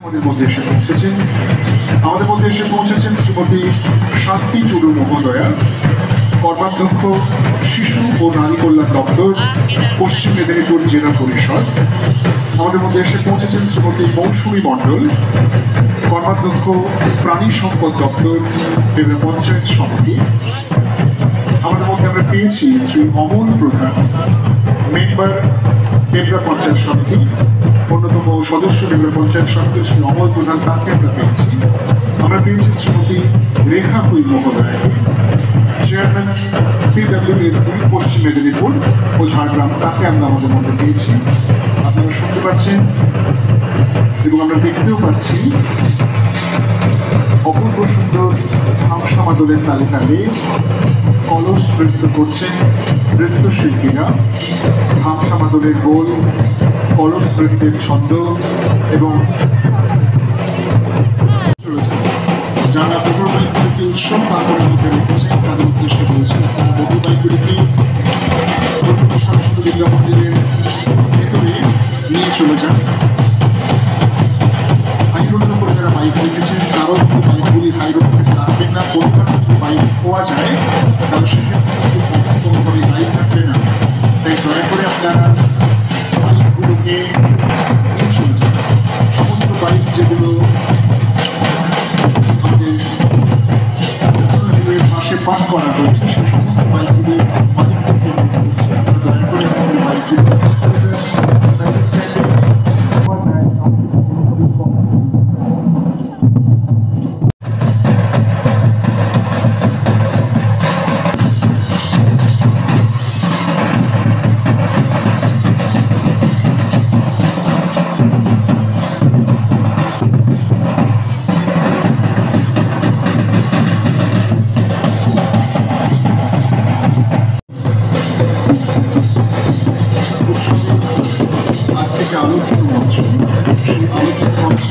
আমাদের মধ্যে এসে পৌঁছেছেন শ্রীমতী শান্তি টুডু মহোদয়া, কর্মাধ্যক্ষ শিশু ও নারী কল্যাণ দপ্তর, পশ্চিম মেদিনীপুর জেলা পরিষদ। আমাদের মধ্যে এসে পৌঁছেছেন শ্রীমতী মৌসুমী মণ্ডল, কর্মাধ্যক্ষ প্রাণী সম্পদ দপ্তর, বিভিন্ন পঞ্চায়েত সমিতি। আমাদের মধ্যে আমরা পেয়েছি শ্রী অমল প্রধান, মেম্বার ডেবরা পঞ্চায়েত সমিতি, অন্যতম সদস্য ডেবরা পঞ্চায়েত সমিতি শ্রী অমল প্রধান, তাকে আমরা পেয়েছি। আমরা পেয়েছি শ্রীমতী রেখা কুইল মহোদয়াকে, চেয়ারম্যান CWSC পশ্চিম মেদিনীপুর ও ঝাড়গ্রাম, তাকে আমরা আমাদের মধ্যে পেয়েছি। আপনারা শুনতে পাচ্ছেন এবং আমরা দেখতেও পাচ্ছি অপূর্ব সুন্দর হামসা মাদলের তালে তালে কলস নৃত্য করছেন নৃত্যশিল্পীরা। হামসা মাদলের গোল, কলস নৃত্যের ছন্দ এবং যারা মোটর বাইকগুলিকে উৎসব প্রাঙ্গণের মধ্যে রেখেছেন তাদের উদ্দেশ্যে বলছেন, আপনারা মোটর বাইকগুলিকে সরস্বতী বিদ্যা মন্দিরের ভেতরে নিয়ে চলে যান। হাই রোডের উপরে যারা বাইক রেখেছেন তারাও কিন্তু বাইকগুলি হাই রোডের কাছে রাখবেন না। কোনোভাবে যদি বাইক খোয়া যায় তাহলে সেক্ষেত্রে কিন্তু কোনোভাবে দায়ী থাকবে না। তাই দয়া করে আপনারা বাইকগুলোকে নিয়ে চলে যান। সমস্ত বাইক যেগুলো আমাদের ন্যাশনাল হাইওয়ের পাশে পার্ক করা হয়েছে সেই সমস্ত বাইকগুলি মালিকদেরকে অনুরোধ করছি, আপনারা দয়া করে আমাদের বাইকগুলি চলে যান। আজকে যে আলোকিত মঞ্চ, সেই আলোকিত মঞ্চ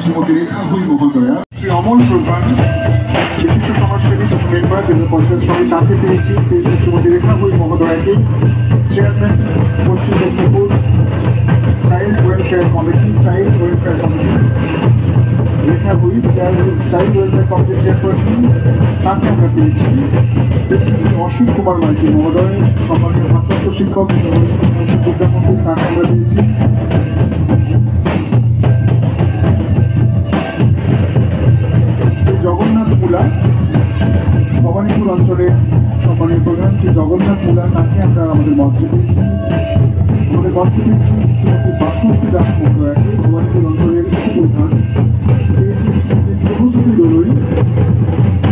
শ্রীমতী রেখা হুই মহোদয়া, শ্রী অমল প্রধান বিশিষ্ট সমাজসেবী মেম্বার বিভিন্ন পঞ্চায়েত সমিতি, তাকে পেয়েছি শ্রীমতী রেখা হুই মহোদয়াকে, চেয়ারম্যান পশ্চিম মেদিনীপুর চাইল্ড ওয়েলফেয়ার কমিটি, রেখা হুই চাইল্ড ওয়েলফেয়ার কমিটি চেয়ারপারসন, তাকে আমরা পেয়েছি। শ্রী অসীম কুমার মাইতি মহোদয়, সম্মানীয় ভারপ্রাপ্ত শিক্ষক বিদ্যামন্ত্রী, তাকে আমরা পেয়েছি। জগন্নাথ মুলা, ভবানীপুর অঞ্চলের সম্মানীয় প্রধান শ্রী জগন্নাথ মুলা, তাকে আমরা আমাদের মঞ্চে পেয়েছি। আমাদের মঞ্চে পেয়েছি শ্রীমতী বাসন্তী দাস মহোদয়াকে, ভবানীপুর অঞ্চলের উপপ্রধান। পেয়েছি শ্রীমতী তনুশ্রী দলুই,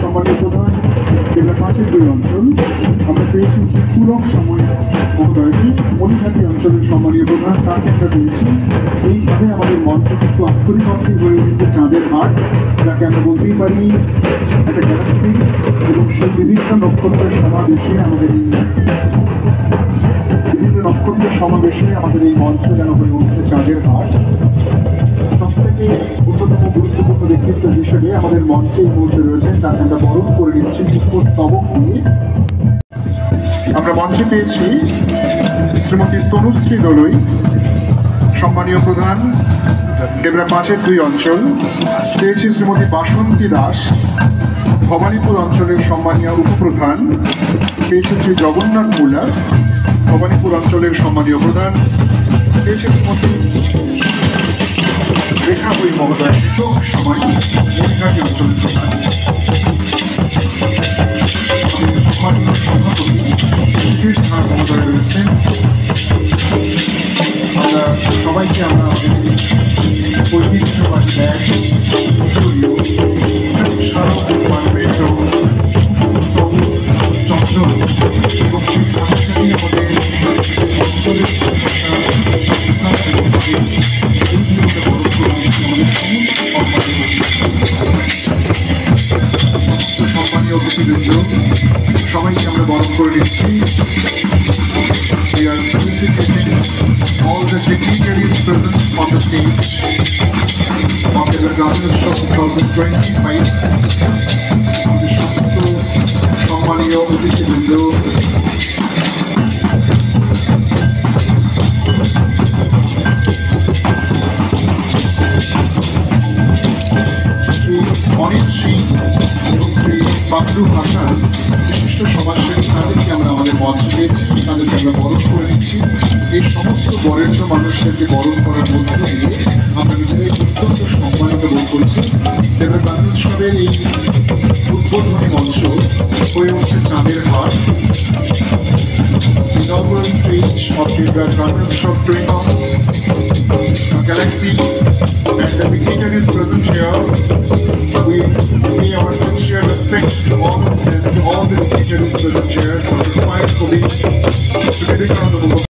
সম্মানীয় প্রধান জেলা 5-2 অঞ্চল। আমরা পেয়েছি শ্রী পুলক সময় মহোদয়কে, মণিঘাটি অঞ্চলের সম্মানীয় প্রধান, তাকে আমরা পেয়েছি। এইভাবে আমাদের মঞ্চ কিন্তু আক্ষরিক অর্থে হয়ে উঠেছে চাঁদের হাট, যাকে আমরা বলতেই পারি একটা গ্যালাক্সি, এবং সেই বিভিন্ন নক্ষত্রের সমাবেশে আমাদের এই মঞ্চ যেন হয়ে উঠছে চাঁদের হাট। সবথেকে অন্যতম গুরুত্বপূর্ণ ব্যক্তিত্ব হিসেবে আমাদের মঞ্চে এই মুহূর্তে রয়েছেন, তাকে আমরা বরণ করে নিচ্ছি পুষ্পস্তবক দিয়ে। আমরা মঞ্চে পেয়েছি শ্রীমতী তনুশ্রী দলুই, সম্মানীয় প্রধান ডেবরা 5-2 অঞ্চল। পেয়েছি শ্রীমতী বাসন্তী দাস, ভবানীপুর অঞ্চলের সম্মানীয় উপপ্রধান। পেয়েছি শ্রী জগন্নাথ মুলা, ভবানীপুর অঞ্চলের সম্মানীয় প্রধান। পেয়েছি শ্রীমতী রেখা হুই মহোদয়, সময় মণিঘাটি অঞ্চলের প্রধান। সম্মানীয় সভাপতি সুকেশ ধার মহোদয় রয়েছেন। আমরা সবাইকে আমরা আমাদের ঐতিহ্যবাহী ব্যাগ, স্মারক ডিপার্টমেন্ট ও পুষ্পস্তবক চন্দন এবং সেই সাথে সাথে আমাদের অঞ্চলের সম্মানীয় অতিথিবৃন্দ, সবাইকে আমরা বরণ করে নিচ্ছি। the dignitaries present on the stage of the Graminotshav 2025. আমাদের সমস্ত সম্মানীয় অতিথিবৃন্দ, শ্রী অনিল সিং এবং শ্রী বাবলু হাসান বিশিষ্ট সমাজসেবী, তাদেরকে আমরা আমাদের মঞ্চে পেয়েছি, তাদেরকে আমরা বরণ করে নিচ্ছি। এই সমস্ত বরেণ্য মানুষদেরকে বরণ করার মধ্য দিয়ে আমরা নিজেদের অত্যন্ত সম্মানিত বোধ করছি। দেবের গ্রামোৎসবের এই উদ্বোধনী মঞ্চ হয়ে উঠছে চাঁদের হাট। Inaugural stage of the Gramotsav 20 Galaxy, and the dignitaries present here. We pay our sincere respect to all of them, to all the dignitaries present here, for the quiet for being